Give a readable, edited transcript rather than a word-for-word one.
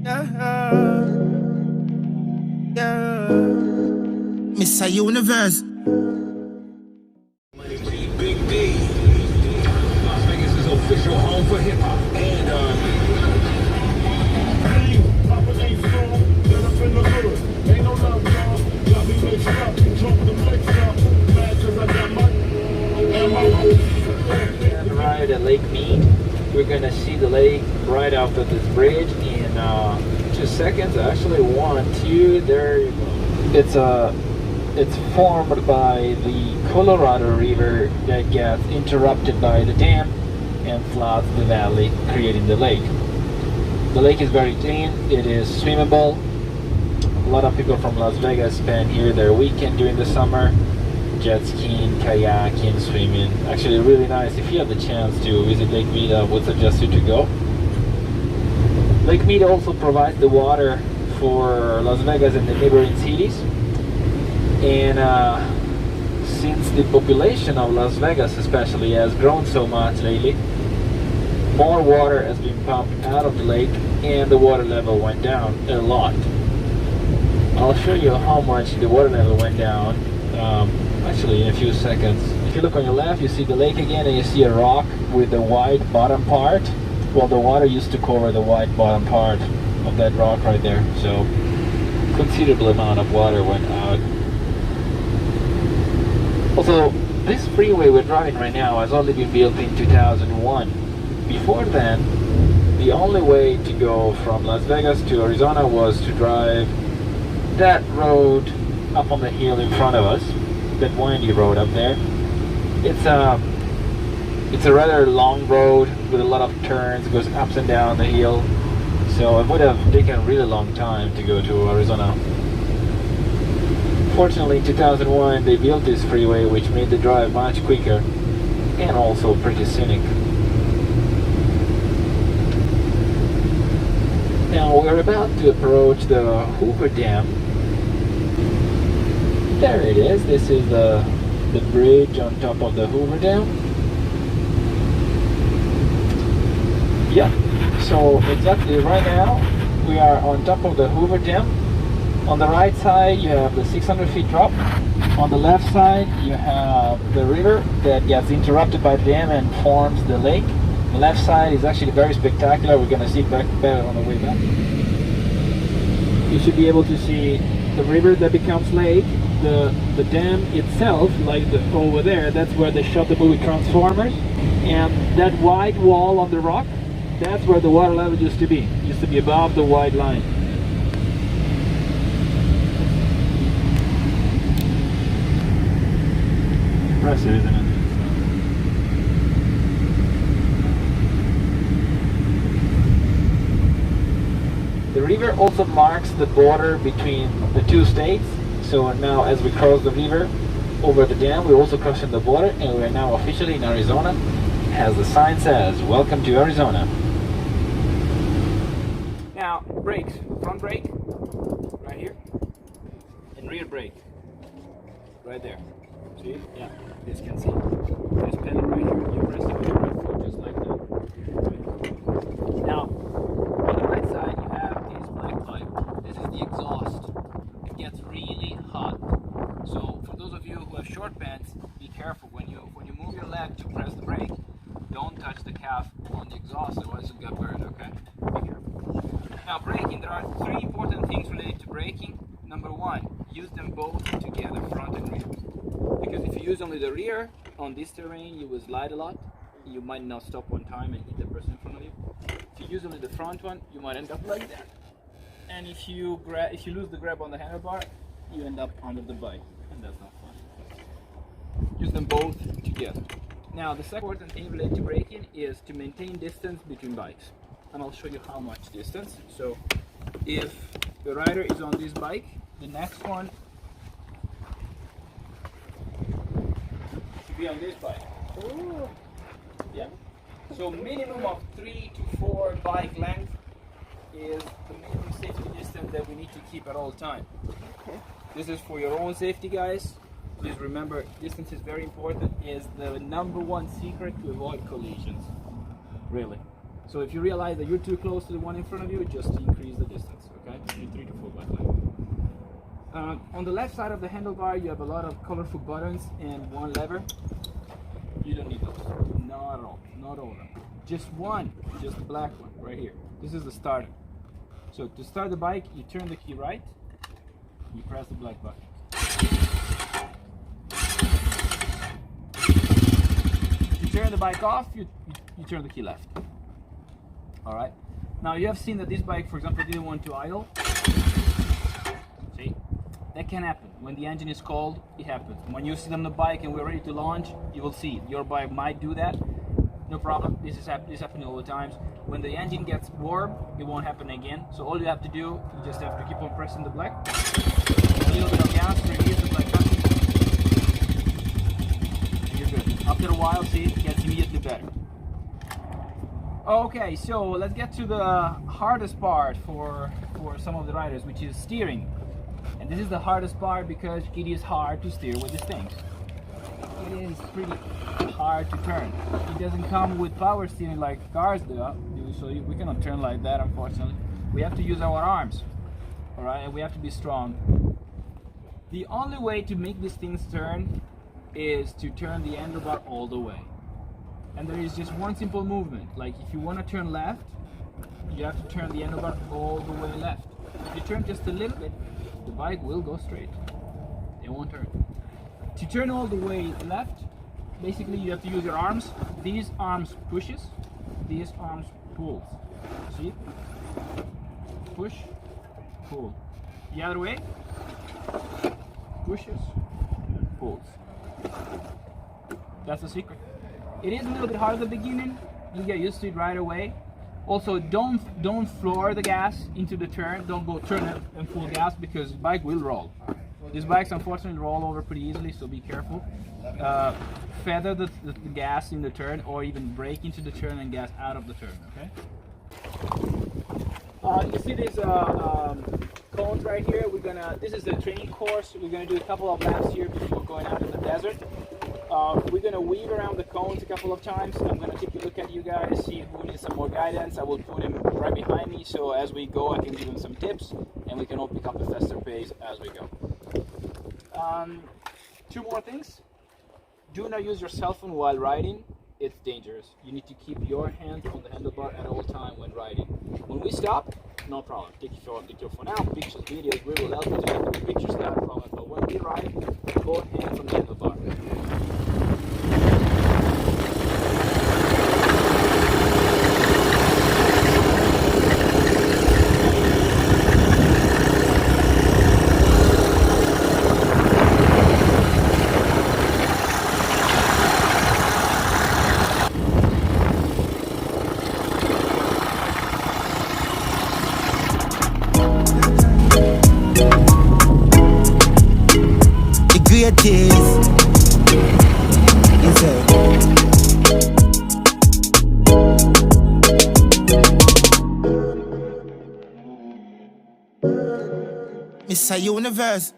Yeah, yeah. Mr. Universe. Mead, Big D. Las Vegas is official home for hip hop and ain't strong, get up in the hood. Ain't no love, y'all. Got me mixed up, drunk the mix up. Mad 'cause I got money. And my And right at Lake Mead. We're gonna see the lake right after this bridge in 2 seconds. Actually, 1, 2. There you go. It's formed by the Colorado River that gets interrupted by the dam and floods the valley, creating the lake. The lake is very clean. It is swimmable. A lot of people from Las Vegas spend here their weekend during the summer, jet skiing, kayaking, swimming. Actually, really nice. If you have the chance to visit Lake Mead, I would suggest you to go. Lake Mead also provides the water for Las Vegas and the neighboring cities. And since the population of Las Vegas especially has grown so much lately, more water has been pumped out of the lake and the water level went down a lot. I'll show you how much the water level went down actually in a few seconds. If you look on your left, you see the lake again, and you see a rock with the white bottom part. Well, the water used to cover the white bottom part of that rock right there, so considerable amount of water went out. Also, this freeway we're driving right now has only been built in 2001. Before then, the only way to go from Las Vegas to Arizona was to drive that road up on the hill in front of us, that windy road up there. It's a rather long road with a lot of turns. It goes up and down the hill, so it would have taken a really long time to go to Arizona. Fortunately, in 2001 they built this freeway, which made the drive much quicker and also pretty scenic. Now we're about to approach the Hoover Dam. There it is. This is the bridge on top of the Hoover Dam. Yeah, so exactly right now we are on top of the Hoover Dam. On the right side you have the 600 feet drop. On the left side you have the river that gets interrupted by the dam and forms the lake. The left side is actually very spectacular. We're going to see it better on the way back. You should be able to see the river that becomes lake, the dam itself, like over there, that's where they shot the movie Transformers. And that white wall on the rock, that's where the water level used to be. It used to be above the white line. Impressive, isn't it? The river also marks the border between the two states. So now as we cross the river over the dam, we're also crossing the border, and we're now officially in Arizona. As the sign says, welcome to Arizona. Now, brakes. Front brake, right here. And rear brake, right there. See? Yeah, this can see. This pedal right here. You press it with your right foot just like that. Now, on the right side, you have this black pipe. This is the exhaust. It gets really hot. So for those of you who have short pants, be careful when you move your leg to press the brake. Don't touch the calf on the exhaust, otherwise you'll get burned. Okay? Be careful. Now braking, there are 3 important things related to braking. Number 1, use them both together, front and rear. Because if you use only the rear on this terrain, you will slide a lot. You might not stop one time and hit the person in front of you. If you use only the front one, you might end up like that. And if you lose the grab on the handlebar, you end up under the bike, and that's not fun. Use them both together. Now, the second important thing related to braking is to maintain distance between bikes. And I'll show you how much distance. So, if the rider is on this bike, the next one should be on this bike. Ooh. Yeah. So minimum of 3 to 4 bike length is the minimum safety distance that we need to keep at all time. Okay. This is for your own safety, guys. Please remember, distance is very important. Is the #1 secret to avoid collisions. Really. So if you realize that you're too close to the one in front of you, just increase the distance, okay? 3 to 4 black light. On the left side of the handlebar, you have a lot of colorful buttons and one lever. You don't need those, not at all, not all of them. Just one, just the black one right here. This is the starter. So to start the bike, you turn the key right, you press the black button. You turn the bike off, you turn the key left. All right. Now you have seen that this bike, for example, didn't want to idle. See, that can happen. When the engine is cold, it happens. When you sit on the bike and we're ready to launch, you will see your bike might do that. No problem. This is happening all the times. When the engine gets warm, it won't happen again. So all you have to do, you just have to keep on pressing the black. A little bit of gas, release the black button. And you're good. After a while, see, it gets immediately better. Okay, so let's get to the hardest part for some of the riders, which is steering. And this is the hardest part because it is hard to steer with these things. It is pretty hard to turn. It doesn't come with power steering like cars do, so we cannot turn like that, unfortunately. We have to use our arms, all right, and we have to be strong. The only way to make these things turn is to turn the handlebar all the way. And there is just one simple movement. Like if you want to turn left, you have to turn the handlebar all the way left. If you turn just a little bit, the bike will go straight. It won't turn. To turn all the way left, basically you have to use your arms. These arms pushes, these arms pulls. See? Push, pull. The other way, pushes, pulls. That's the secret. It is a little bit hard at the beginning. You get used to it right away. Also, don't floor the gas into the turn. Don't go turn it and full gas because the bike will roll. These bikes unfortunately roll over pretty easily, so be careful. Feather the gas in the turn, or even brake into the turn and gas out of the turn. Okay. You see these cones right here. This is the training course. We're gonna do a couple of laps here before going out in the desert. We're going to weave around the cones a couple of times. I'm going to take a look at you guys, see who needs some more guidance. I will put him right behind me, so as we go I can give him some tips and we can all pick up a faster pace as we go. Two more things. Do not use your cell phone while riding. It's dangerous. You need to keep your hand on the handlebar at all time when riding. When we stop, no problem. Take your phone out, pictures, videos. We will help you to get the pictures, not a problem. But when we ride, both hands on the handlebar. Greatest. Yes, sir. Mr. Universe.